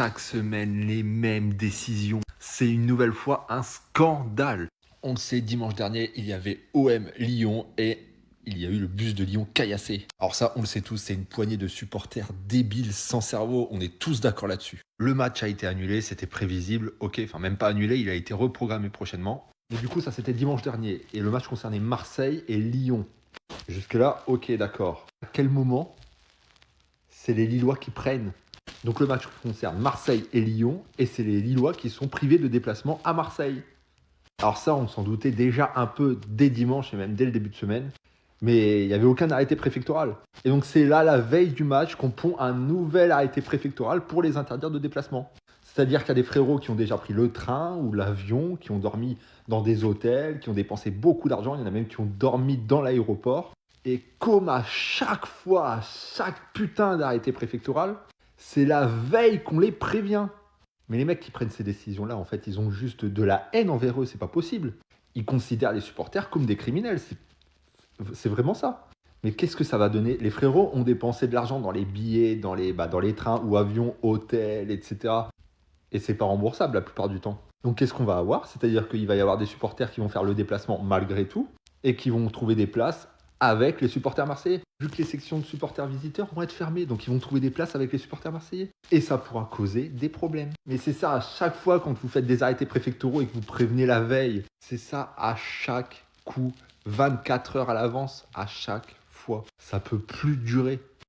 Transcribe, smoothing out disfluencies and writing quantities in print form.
chaque semaine les mêmes décisions. C'est une nouvelle fois un scandale. On le sait, dimanche dernier, il y avait OM Lyon et il y a eu le bus de Lyon caillassé. Alors ça, on le sait tous, c'est une poignée de supporters débiles sans cerveau. On est tous d'accord là-dessus. Le match a été annulé, c'était prévisible. Ok, enfin même pas annulé, il a été reprogrammé prochainement. Mais du coup, ça c'était dimanche dernier. Et le match concernait Marseille et Lyon. Jusque-là, ok, d'accord. À quel moment c'est les Lillois qui prennent? Donc le match concerne Marseille et Lyon, et c'est les Lillois qui sont privés de déplacement à Marseille. Alors ça, on s'en doutait déjà un peu dès dimanche et même dès le début de semaine, mais il n'y avait aucun arrêté préfectoral. Et donc c'est là, la veille du match, qu'on pond un nouvel arrêté préfectoral pour les interdire de déplacement. C'est-à-dire qu'il y a des frérots qui ont déjà pris le train ou l'avion, qui ont dormi dans des hôtels, qui ont dépensé beaucoup d'argent, il y en a même qui ont dormi dans l'aéroport. Et comme à chaque fois, à chaque putain d'arrêté préfectoral, c'est la veille qu'on les prévient. Mais les mecs qui prennent ces décisions-là, en fait, ils ont juste de la haine envers eux, c'est pas possible. Ils considèrent les supporters comme des criminels, c'est vraiment ça. Mais qu'est-ce que ça va donner? Les frérots ont dépensé de l'argent dans les billets, dans les trains ou avions, hôtels, etc. Et c'est pas remboursable la plupart du temps. Donc qu'est-ce qu'on va avoir? C'est-à-dire qu'il va y avoir des supporters qui vont faire le déplacement malgré tout et qui vont trouver des places avec les supporters marseillais. Vu que les sections de supporters visiteurs vont être fermées, donc ils vont trouver des places avec les supporters marseillais. Et ça pourra causer des problèmes. Mais c'est ça à chaque fois quand vous faites des arrêtés préfectoraux et que vous prévenez la veille. C'est ça à chaque coup, 24 heures à l'avance, à chaque fois. Ça peut plus durer.